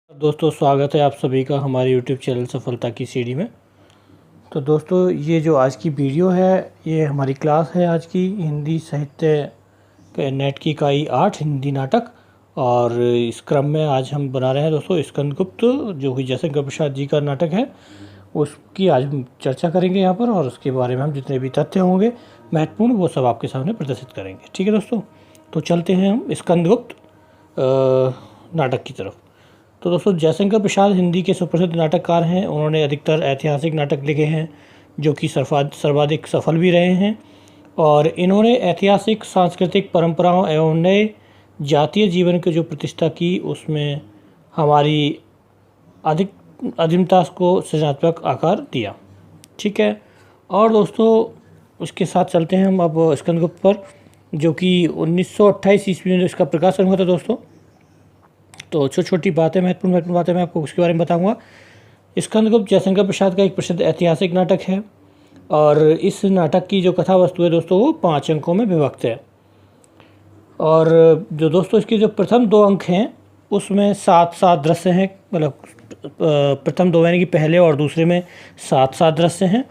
दोस्तों स्वागत है आप सभी का हमारे YouTube चैनल सफलता की सीढ़ी में। तो दोस्तों ये जो आज की वीडियो है ये हमारी क्लास है आज की हिंदी साहित्य के नेट की इकाई 8 हिंदी नाटक। और इस क्रम में आज हम बना रहे हैं दोस्तों स्कंदगुप्त, जो कि जयशंकर प्रसाद जी का नाटक है, उसकी आज हम चर्चा करेंगे यहाँ पर। और उसके बारे में हम जितने भी तथ्य होंगे महत्वपूर्ण वो सब आपके सामने प्रदर्शित करेंगे। ठीक है दोस्तों, तो चलते हैं हम स्कंदगुप्त नाटक की तरफ। तो दोस्तों जयशंकर प्रसाद हिंदी के सुप्रसिद्ध नाटककार हैं। उन्होंने अधिकतर ऐतिहासिक नाटक लिखे हैं जो कि सर्वाधिक सफल भी रहे हैं। और इन्होंने ऐतिहासिक सांस्कृतिक परंपराओं एवं नए जातीय जीवन की जो प्रतिष्ठा की उसमें हमारी अधिक आदिमता को सृजनात्मक आकार दिया। ठीक है, और दोस्तों उसके साथ चलते हैं हम अब स्कंदगुप्त पर, जो कि 1928 ईस्वी में इसका प्रकाशन हुआ था दोस्तों। तो छोटी छोटी बातें महत्वपूर्ण बातें मैं आपको उसके बारे में बताऊंगा। स्कंदगुप्त जयशंकर प्रसाद का एक प्रसिद्ध ऐतिहासिक नाटक है और इस नाटक की जो कथा वस्तु है दोस्तों वो 5 अंकों में विभक्त है। और जो दोस्तों इसके जो प्रथम 2 अंक हैं उसमें 7 दृश्य हैं, मतलब प्रथम 2 यानी कि पहले और दूसरे में 7 दृश्य हैं,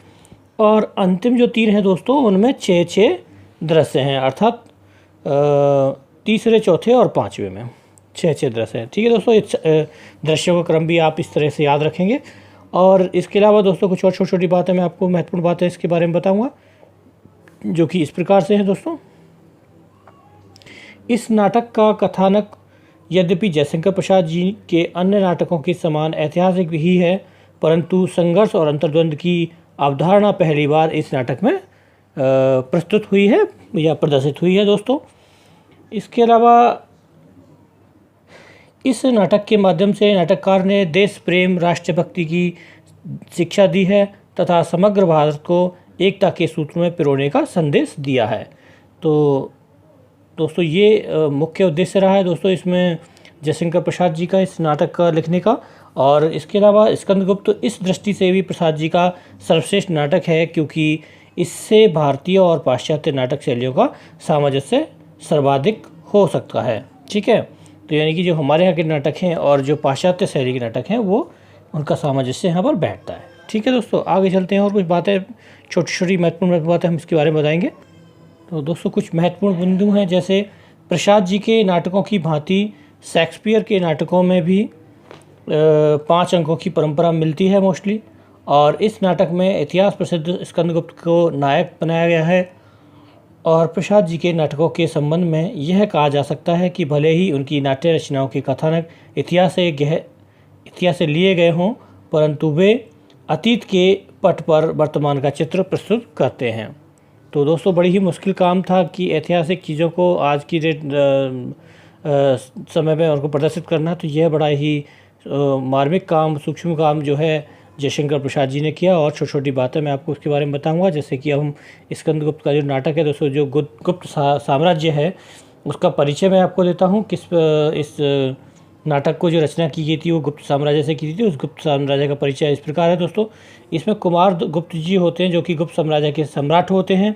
और अंतिम जो 3 हैं दोस्तों उनमें 6 दृश्य हैं, अर्थात तीसरे, चौथे और 5वें में 6 दृश्य हैं। ठीक है दोस्तों, इस दृश्यों का क्रम भी आप इस तरह से याद रखेंगे। और इसके अलावा दोस्तों कुछ और छोटी छोटी बातें मैं आपको महत्वपूर्ण बातें इसके बारे में बताऊंगा, जो कि इस प्रकार से हैं दोस्तों। इस नाटक का कथानक यद्यपि जयशंकर प्रसाद जी के अन्य नाटकों के समान ऐतिहासिक भी है, परंतु संघर्ष और अंतर्द्वंद की अवधारणा पहली बार इस नाटक में प्रस्तुत हुई है या प्रदर्शित हुई है दोस्तों। इसके अलावा इस नाटक के माध्यम से नाटककार ने देश प्रेम, राष्ट्रभक्ति की शिक्षा दी है तथा समग्र भारत को एकता के सूत्र में पिरोने का संदेश दिया है। तो दोस्तों ये मुख्य उद्देश्य रहा है दोस्तों इसमें जयशंकर प्रसाद जी का इस नाटक का लिखने का। और इसके अलावा स्कंदगुप्त इस दृष्टि से भी प्रसाद जी का सर्वश्रेष्ठ नाटक है क्योंकि इससे भारतीय और पाश्चात्य नाटक शैलियों का सामंजस्य सर्वाधिक हो सकता है। ठीक है, तो यानी कि जो हमारे यहाँ के नाटक हैं और जो पाश्चात्य शैली के नाटक हैं वो उनका सामंजस्य यहाँ पर बैठता है। ठीक है दोस्तों, आगे चलते हैं और कुछ बातें छोटी छोटी महत्वपूर्ण बातें हम इसके बारे में बताएंगे। तो दोस्तों कुछ महत्वपूर्ण बिंदु हैं, जैसे प्रसाद जी के नाटकों की भांति शेक्सपियर के नाटकों में भी 5 अंकों की परंपरा मिलती है मोस्टली। और इस नाटक में इतिहास प्रसिद्ध स्कंदगुप्त को नायक बनाया गया है। और प्रसाद जी के नाटकों के संबंध में यह कहा जा सकता है कि भले ही उनकी नाट्य रचनाओं के कथानक इतिहास से लिए गए हों, परंतु वे अतीत के पट पर वर्तमान का चित्र प्रस्तुत करते हैं। तो दोस्तों बड़ी ही मुश्किल काम था कि ऐतिहासिक चीज़ों को आज की समय में उनको प्रदर्शित करना, तो यह बड़ा ही मार्मिक काम, सूक्ष्म काम जो है जयशंकर प्रसाद जी ने किया। और छोटी छोटी बातें मैं आपको उसके बारे में बताऊंगा। जैसे कि अब हम स्कंदगुप्त का जो नाटक है दोस्तों, जो गुप्त साम्राज्य है उसका परिचय मैं आपको देता हूं। इस नाटक को जो रचना की गई थी वो गुप्त साम्राज्य से की थी। उस गुप्त साम्राज्य का परिचय इस प्रकार है दोस्तों। इसमें कुमार गुप्त जी होते हैं जो कि गुप्त साम्राज्य के सम्राट होते हैं।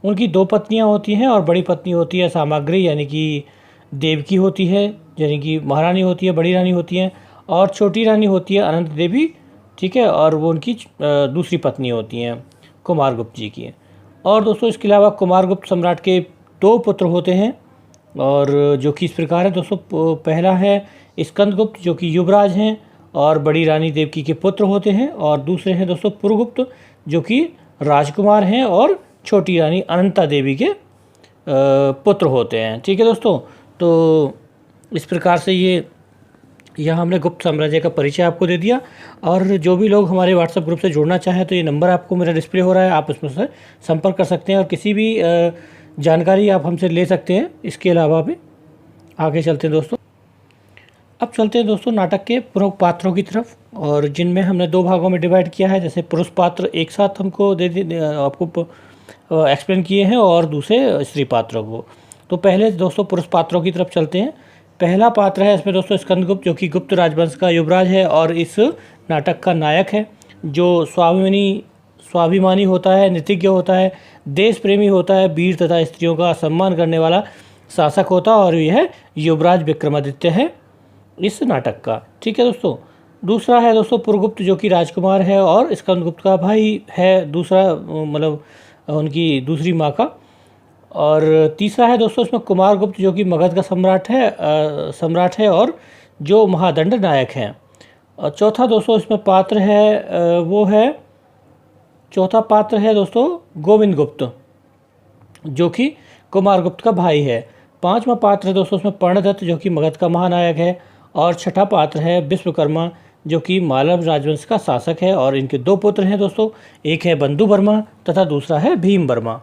उनकी 2 पत्नियाँ होती हैं और बड़ी पत्नी होती है सामग्री यानी कि देवकी होती है, यानी कि महारानी होती है, बड़ी रानी होती हैं, और छोटी रानी होती है अनंत देवी। ठीक है, और वो उनकी दूसरी पत्नी होती हैं कुमारगुप्त जी की। और दोस्तों इसके अलावा कुमारगुप्त सम्राट के 2 पुत्र होते हैं, और जो कि इस प्रकार है दोस्तों। पहला है स्कंदगुप्त जो कि युवराज हैं और बड़ी रानी देवकी के पुत्र होते हैं, और दूसरे हैं दोस्तों पुरगुप्त जो कि राजकुमार हैं और छोटी रानी अनंता देवी के पुत्र होते हैं। ठीक है दोस्तों, तो इस प्रकार से यह हमने गुप्त साम्राज्य का परिचय आपको दे दिया। और जो भी लोग हमारे व्हाट्सएप ग्रुप से जुड़ना चाहें तो ये नंबर आपको मेरा डिस्प्ले हो रहा है, आप उसमें से संपर्क कर सकते हैं और किसी भी जानकारी आप हमसे ले सकते हैं। इसके अलावा भी आगे चलते हैं दोस्तों। अब चलते हैं दोस्तों नाटक के प्रमुख पात्रों की तरफ, और जिनमें हमने 2 भागों में डिवाइड किया है। जैसे पुरुष पात्र एक साथ हमको आपको एक्सप्लेन किए हैं और दूसरे स्त्री पात्रों को। तो पहले दोस्तों पुरुष पात्रों की तरफ चलते हैं। पहला पात्र है इसमें दोस्तों स्कंदगुप्त जो कि गुप्त राजवंश का युवराज है और इस नाटक का नायक है, जो स्वाभिमानी होता है, नीतिज्ञ होता है, देश प्रेमी होता है, वीर तथा स्त्रियों का सम्मान करने वाला शासक होता है, और यह युवराज विक्रमादित्य है। इस नाटक का। ठीक है दोस्तों। दूसरा है दोस्तों पुरगुप्त, जो कि राजकुमार है और स्कंदगुप्त का भाई है, दूसरा मतलब उनकी दूसरी माँ का। और तीसरा है दोस्तों इसमें कुमारगुप्त, जो कि मगध का सम्राट है और जो महादंड नायक हैं। और चौथा दोस्तों इसमें पात्र है चौथा पात्र है दोस्तों गोविंद गुप्त, जो कि कुमारगुप्त का भाई है। पांचवा पात्र है दोस्तों इसमें पर्णदत्त, जो कि मगध का महानायक है। और छठा पात्र है विश्वकर्मा, जो कि मालव राजवंश का शासक है। और इनके दो पुत्र हैं दोस्तों, एक है बंधु वर्मा तथा दूसरा है भीम वर्मा।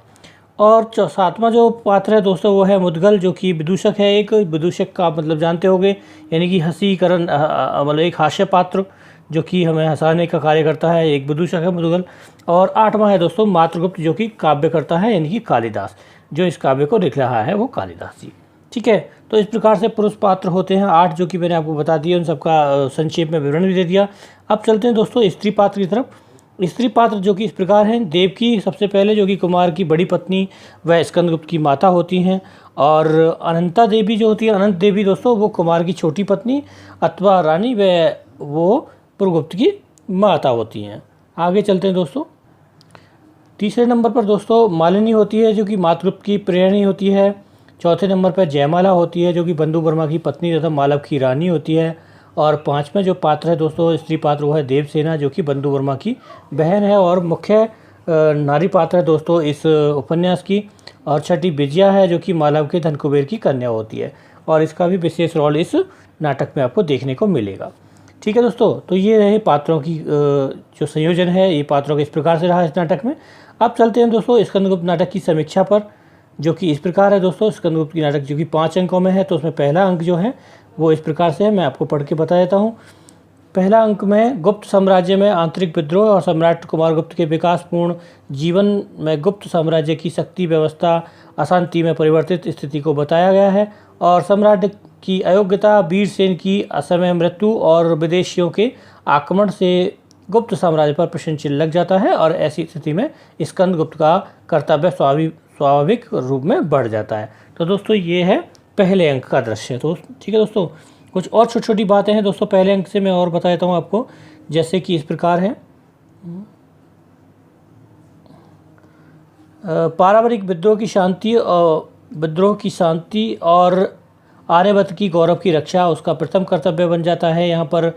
और सातवां जो पात्र है दोस्तों वो है मुदगल, जो कि विदूषक है। एक विदूषक का मतलब जानते होंगे, यानी कि हंसीकरण, मतलब एक हास्य पात्र जो कि हमें हंसाने का कार्य करता है, एक विदूषक है मुदगल। और आठवां है दोस्तों मातृगुप्त, जो कि काव्य करता है, यानी कि कालिदास। जो इस काव्य को लिख रहा है वो कालिदास जी। ठीक है, तो इस प्रकार से पुरुष पात्र होते हैं 8, जो कि मैंने आपको बता दिया, उन सबका संक्षेप में विवरण भी दे दिया। अब चलते हैं दोस्तों स्त्री पात्र की तरफ। स्त्री पात्र जो कि इस प्रकार हैं। देवकी सबसे पहले, जो कि कुमार की बड़ी पत्नी व स्कंदगुप्त की माता होती हैं। और अनंता देवी जो होती है, अनंत देवी दोस्तों, वो कुमार की छोटी पत्नी अथवा रानी व वो पुरगुप्त की माता होती हैं। आगे चलते हैं दोस्तों। तीसरे नंबर पर दोस्तों मालिनी होती है, जो कि मातृगुप्त की प्रेरणी होती है। चौथे नंबर पर जयमाला होती है, जो कि बंधु वर्मा की पत्नी तथा मालव की रानी होती है। और पांचवें जो पात्र है दोस्तों स्त्री पात्र, वो है देवसेना, जो कि बंधु वर्मा की बहन है और मुख्य नारी पात्र है दोस्तों इस उपन्यास की। और छठी विजया है, जो कि मालव के धन कुबेर की कन्या होती है। और इसका भी विशेष रोल इस नाटक में आपको देखने को मिलेगा। ठीक है दोस्तों, तो ये रहे पात्रों की जो संयोजन है, ये पात्रों के इस प्रकार से रहा इस नाटक में। अब चलते हैं दोस्तों स्कंदगुप्त नाटक की समीक्षा पर, जो कि इस प्रकार है दोस्तों। स्कंदगुप्त की नाटक जो कि 5 अंकों में है, तो उसमें पहला अंक जो है वो इस प्रकार से है, मैं आपको पढ़ के बता देता हूँ। पहला अंक में गुप्त साम्राज्य में आंतरिक विद्रोह और सम्राट कुमारगुप्त के विकासपूर्ण जीवन में गुप्त साम्राज्य की शक्ति व्यवस्था अशांति में परिवर्तित स्थिति को बताया गया है। और सम्राट की अयोग्यता, वीरसेन की असमय मृत्यु और विदेशियों के आक्रमण से गुप्त साम्राज्य पर प्रश्न चिन्ह लग जाता है। और ऐसी स्थिति में स्कंदगुप्त का कर्तव्य स्वाभाविक रूप में बढ़ जाता है। तो दोस्तों ये है पहले अंक का दृश्य। तो ठीक है दोस्तों, कुछ और छोटी छोटी बातें हैं दोस्तों पहले अंक से मैं और बता देता हूँ आपको, जैसे कि इस प्रकार है। पारंपरिक विद्रोह की शांति और आर्यवत की गौरव की रक्षा उसका प्रथम कर्तव्य बन जाता है यहाँ पर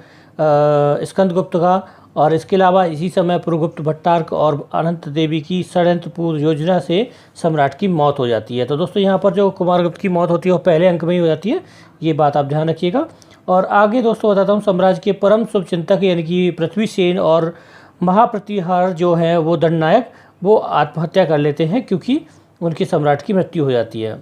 स्कंदगुप्त का। और इसके अलावा इसी समय पुरगुप्त भट्टार्क और अनंत देवी की षड्यंत्रपूर्ण योजना से सम्राट की मौत हो जाती है। तो दोस्तों यहाँ पर जो कुमारगुप्त की मौत होती है वो पहले अंक में ही हो जाती है, ये बात आप ध्यान रखिएगा। और आगे दोस्तों बताता हूँ, साम्राज्य के परम शुभचिंतक यानी कि पृथ्वीसेन और महाप्रतिहार जो है वो दंडनायक, वो आत्महत्या कर लेते हैं क्योंकि उनकी सम्राट की मृत्यु हो जाती है।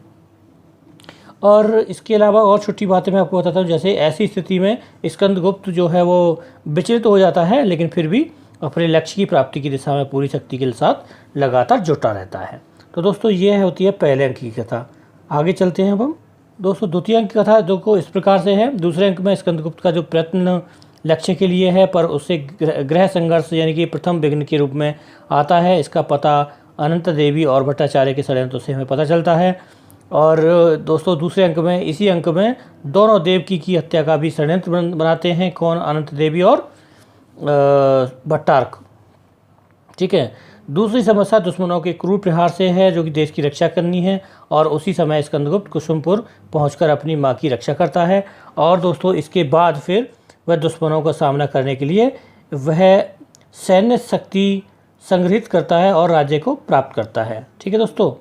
और इसके अलावा और छोटी बातें मैं आपको बताता हूँ, जैसे ऐसी स्थिति में स्कंदगुप्त जो है वो विचलित हो जाता है, लेकिन फिर भी अपने लक्ष्य की प्राप्ति की दिशा में पूरी शक्ति के साथ लगातार जुटा रहता है। तो दोस्तों ये होती है पहले अंक की कथा। आगे चलते हैं अब हम दोस्तों द्वितीय अंक की कथा, जो को इस प्रकार से है। दूसरे अंक में स्कंदगुप्त का जो प्रयत्न लक्ष्य के लिए है, पर उससे ग्रह संघर्ष यानी कि प्रथम विघ्न के रूप में आता है। इसका पता अनंत देवी और भट्टाचार्य के षड्यंत्र से हमें पता चलता है। और दोस्तों दूसरे अंक में, इसी अंक में दोनों देवकी की हत्या का भी षड्यंत्र बनाते हैं। कौन? अनंत देवी और भट्टार्क। ठीक है। दूसरी समस्या दुश्मनों के क्रूर प्रहार से है, जो कि देश की रक्षा करनी है। और उसी समय स्कंदगुप्त कुसुमपुर पहुंचकर अपनी मां की रक्षा करता है। और दोस्तों इसके बाद फिर वह दुश्मनों का सामना करने के लिए वह सैन्य शक्ति संग्रहित करता है और राज्य को प्राप्त करता है। ठीक है दोस्तों।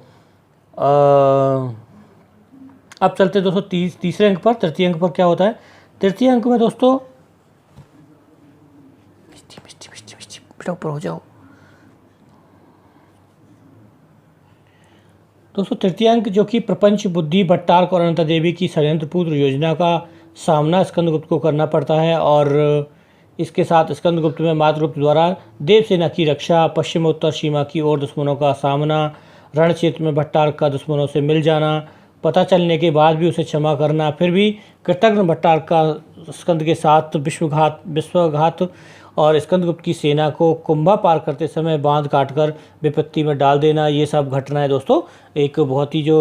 अब चलते हैं दोस्तों तीसरे अंक पर। तृतीय अंक पर क्या होता है? तृतीय अंक में दोस्तों बेटा ऊपर हो जाओ दोस्तों। तृतीय अंक जो कि प्रपंच बुद्धि भट्टार्क और अनंता देवी की षड्यंत्रपूर्ण योजना का सामना स्कंदगुप्त को करना पड़ता है। और इसके साथ स्कंदगुप्त में मातृगुप्त द्वारा देवसेना की रक्षा, पश्चिम उत्तर सीमा की ओर दुश्मनों का सामना, रण क्षेत्र में भट्टार्क का दुश्मनों से मिल जाना, पता चलने के बाद भी उसे क्षमा करना, फिर भी कृतघ्न भट्टार्क का स्कंद के साथ विश्वघात और स्कंदगुप्त की सेना को कुंभा पार करते समय बांध काटकर विपत्ति में डाल देना, ये सब घटनाएं दोस्तों एक बहुत ही जो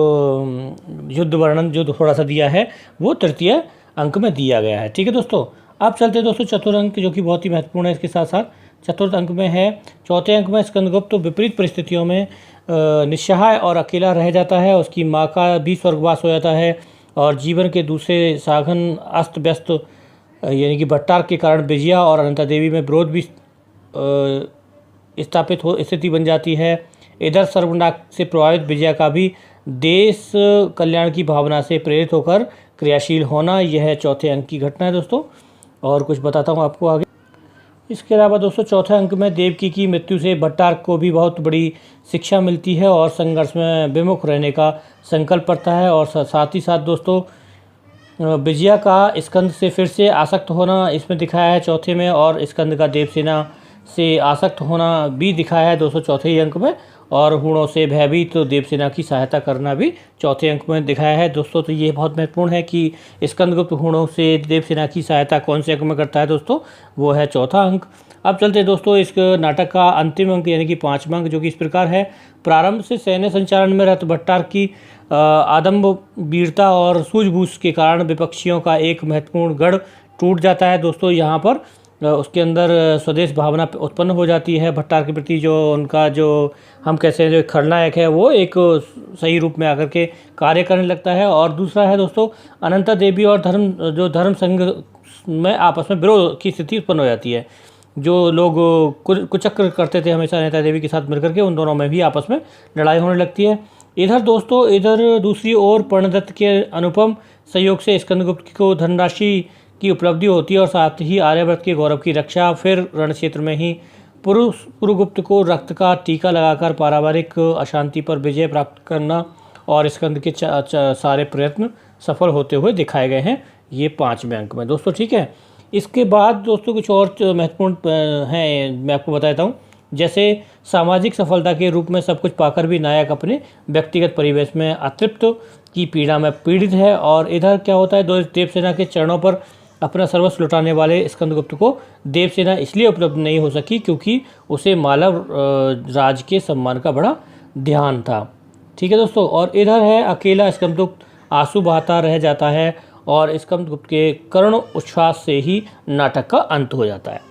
युद्ध वर्णन जो थोड़ा सा दिया है वो तृतीय अंक में दिया गया है। ठीक है दोस्तों, अब चलते हैं दोस्तों चतुर्थ अंक, जो कि बहुत ही महत्वपूर्ण है। इसके साथ साथ चतुर्थ अंक में है, चौथे अंक में स्कंदगुप्त विपरीत परिस्थितियों में निस्सहाय और अकेला रह जाता है। उसकी माँ का भी स्वर्गवास हो जाता है और जीवन के दूसरे साधन अस्त व्यस्त यानी कि भट्टार के कारण विजया और अनंता देवी में विरोध भी स्थापित हो स्थिति बन जाती है। इधर सर्वनाक से प्रभावित विजया का भी देश कल्याण की भावना से प्रेरित होकर क्रियाशील होना, यह चौथे अंक की घटना है दोस्तों। और कुछ बताता हूँ आपको आगे। इसके अलावा दोस्तों चौथे अंक में देवकी की मृत्यु से भट्टार को भी बहुत बड़ी शिक्षा मिलती है और संघर्ष में विमुख रहने का संकल्प करता है। और साथ ही साथ दोस्तों विजया का स्कंद से फिर से आसक्त होना इसमें दिखाया है चौथे में, और स्कंद का देवसेना से आसक्त होना भी दिखाया है दोस्तों चौथे ही अंक में। और हुणों से भयभीत तो देवसेना की सहायता करना भी चौथे अंक में दिखाया है दोस्तों। तो ये बहुत महत्वपूर्ण है कि स्कंदगुप्त हुणों से देवसेना की सहायता कौन से अंक में करता है दोस्तों, वो है चौथा अंक। अब चलते हैं दोस्तों इस नाटक का अंतिम अंक यानी कि पाँचवा अंक, जो कि इस प्रकार है। प्रारंभ से सैन्य संचालन में रत भट्टार की आदम्ब वीरता और सूझबूझ के कारण विपक्षियों का एक महत्वपूर्ण गढ़ टूट जाता है दोस्तों। यहाँ पर उसके अंदर स्वदेश भावना उत्पन्न हो जाती है भट्टार के प्रति। जो उनका जो हम कैसे हैं जो खलनायक है वो एक सही रूप में आकर के कार्य करने लगता है। और दूसरा है दोस्तों अनंता देवी और धर्म संघ में आपस में विरोध की स्थिति उत्पन्न हो जाती है। जो लोग कुचक्र करते थे हमेशा अनंता देवी के साथ मिलकर के, उन दोनों में भी आपस में लड़ाई होने लगती है। इधर दूसरी ओर पर्णदत्त के अनुपम सहयोग से स्कंदगुप्त को धनराशि की उपलब्धि होती है और साथ ही आर्यव्रत के गौरव की रक्षा। फिर रण क्षेत्र में ही पुरुगुप्त को रक्त का टीका लगाकर पारिवारिक अशांति पर विजय प्राप्त करना और स्कंद के सारे प्रयत्न सफल होते हुए दिखाए गए हैं ये पाँचवें अंक में दोस्तों। ठीक है, इसके बाद दोस्तों कुछ और महत्वपूर्ण हैं मैं आपको बताता हूँ। जैसे सामाजिक सफलता के रूप में सब कुछ पाकर भी नायक अपने व्यक्तिगत परिवेश में अतृप्त की पीड़ा में पीड़ित है। और इधर क्या होता है, देवसेना के चरणों पर अपना सर्वस्व लुटाने वाले स्कंदगुप्त को देवसेना इसलिए उपलब्ध नहीं हो सकी क्योंकि उसे मालव राज के सम्मान का बड़ा ध्यान था। ठीक है दोस्तों, और इधर है अकेला स्कंदगुप्त आंसू बहाता रह जाता है और स्कंदगुप्त के करुण उच्छ्वास से ही नाटक का अंत हो जाता है।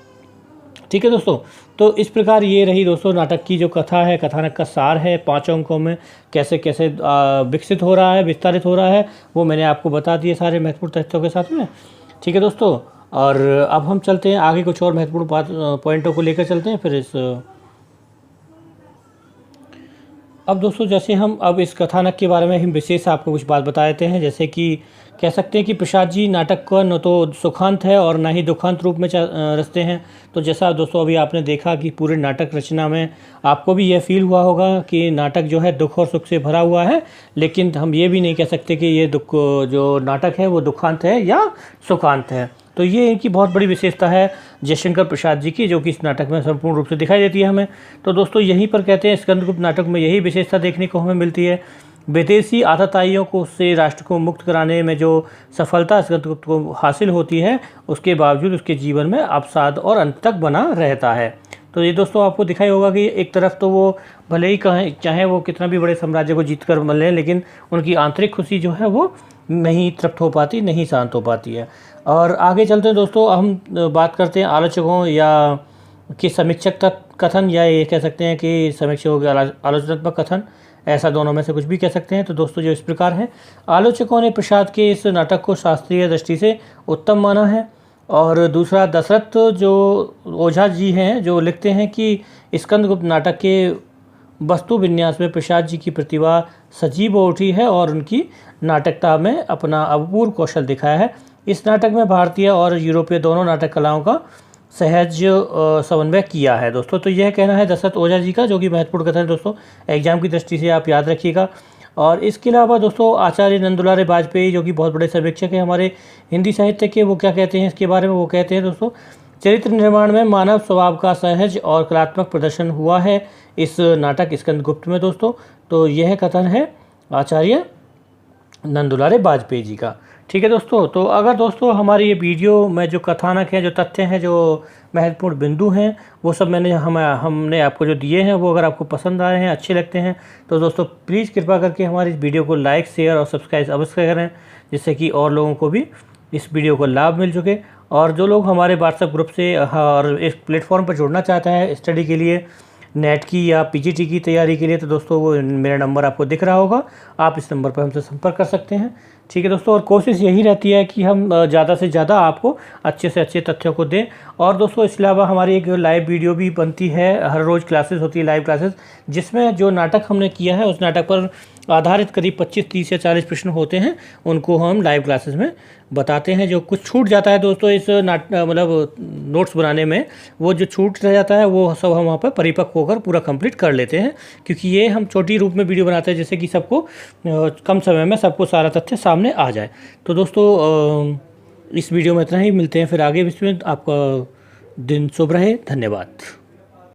ठीक है दोस्तों, तो इस प्रकार ये रही दोस्तों नाटक की जो कथा है, कथानक का सार है। पाँचों अंकों में कैसे कैसे विकसित हो रहा है, विस्तारित हो रहा है, वो मैंने आपको बता दिए सारे महत्वपूर्ण तथ्यों के साथ में। ठीक है दोस्तों, और अब हम चलते हैं आगे, कुछ और महत्वपूर्ण पॉइंटों को लेकर चलते हैं फिर अब दोस्तों जैसे हम अब इस कथानक के बारे में हम विशेष आपको कुछ बात बता देते हैं। जैसे कि कह सकते हैं कि प्रसाद जी नाटक का न तो सुखांत है और ना ही दुखांत रूप में रचते हैं। तो जैसा दोस्तों अभी आपने देखा कि पूरे नाटक रचना में आपको भी यह फील हुआ होगा कि नाटक जो है दुख और सुख से भरा हुआ है, लेकिन हम ये भी नहीं कह सकते कि ये दुख जो नाटक है वो दुखांत है या सुखांत है। तो ये इनकी बहुत बड़ी विशेषता है जयशंकर प्रसाद जी की, जो कि इस नाटक में संपूर्ण रूप से दिखाई देती है हमें। तो दोस्तों यहीं पर कहते हैं स्कंदगुप्त नाटक में यही विशेषता देखने को हमें मिलती है। विदेशी आतताइयों को से राष्ट्र को मुक्त कराने में जो सफलता स्कंदगुप्त को हासिल होती है, उसके बावजूद उसके जीवन में अवसाद और अंत तक बना रहता है। तो ये दोस्तों आपको दिखाई होगा कि एक तरफ तो वो भले ही चाहे वो कितना भी बड़े साम्राज्य को जीत कर लें, लेकिन उनकी आंतरिक खुशी जो है वो नहीं तृप्त हो पाती, नहीं शांत हो पाती है। और आगे चलते हैं दोस्तों, हम बात करते हैं आलोचकों या कि समीक्षक कथन, या ये कह सकते हैं कि समीक्षकों के आलोचनात्मक कथन, ऐसा दोनों में से कुछ भी कह सकते हैं। तो दोस्तों जो इस प्रकार है, आलोचकों ने प्रसाद के इस नाटक को शास्त्रीय दृष्टि से उत्तम माना है। और दूसरा दशरथ जो ओझा जी हैं जो लिखते हैं कि स्कंदगुप्त नाटक के वस्तु विन्यास में प्रसाद जी की प्रतिभा सजीव हो उठी है और उनकी नाटकता में अपना अपूर्व कौशल दिखाया है। इस नाटक में भारतीय और यूरोपीय दोनों नाटक कलाओं का सहज समन्वय किया है दोस्तों। तो यह कहना है दशरथ ओझा जी का, जो कि महत्वपूर्ण कथन है दोस्तों, एग्जाम की दृष्टि से आप याद रखिएगा। और इसके अलावा दोस्तों आचार्य नंदुलारे वाजपेयी, जो कि बहुत बड़े समीक्षक हैं हमारे हिंदी साहित्य के, वो क्या कहते हैं इसके बारे में, वो कहते हैं दोस्तों, चरित्र निर्माण में मानव स्वभाव का सहज और कलात्मक प्रदर्शन हुआ है इस नाटक स्कंदगुप्त में दोस्तों। तो यह कथन है आचार्य नंदुलारे वाजपेयी जी का। ठीक है दोस्तों, तो अगर दोस्तों हमारी ये वीडियो में जो कथानक है, जो तथ्य हैं, जो महत्वपूर्ण बिंदु हैं, वो सब हमने आपको जो दिए हैं, वो अगर आपको पसंद आ रहे हैं, अच्छे लगते हैं, तो दोस्तों प्लीज़ कृपा करके हमारी इस वीडियो को लाइक, शेयर और सब्सक्राइब अवश्य करें, जिससे कि और लोगों को भी इस वीडियो को लाभ मिल चुके। और जो लोग हमारे व्हाट्सएप ग्रुप से और इस प्लेटफॉर्म पर जुड़ना चाहते हैं स्टडी के लिए, नेट की या पीजीटी की तैयारी के लिए, तो दोस्तों वो मेरा नंबर आपको दिख रहा होगा, आप इस नंबर पर हमसे संपर्क कर सकते हैं। ठीक है दोस्तों, और कोशिश यही रहती है कि हम ज़्यादा से ज़्यादा आपको अच्छे से अच्छे तथ्यों को दें। और दोस्तों इसके अलावा हमारी एक लाइव वीडियो भी बनती है, हर रोज़ क्लासेस होती है, लाइव क्लासेस, जिसमें जो नाटक हमने किया है उस नाटक पर आधारित करीब 25, 30 या 40 प्रश्न होते हैं, उनको हम लाइव क्लासेस में बताते हैं। जो कुछ छूट जाता है दोस्तों इस मतलब नोट्स बनाने में, वो जो छूट रह जाता है वो सब हम वहाँ पर परिपक्व होकर पूरा कंप्लीट कर लेते हैं, क्योंकि ये हम छोटी रूप में वीडियो बनाते हैं जिससे कि सबको कम समय में सबको सारा तथ्य सामने आ जाए। तो दोस्तों इस वीडियो में इतना ही, मिलते हैं फिर आगे। इसमें आपका दिन शुभ रहे, धन्यवाद।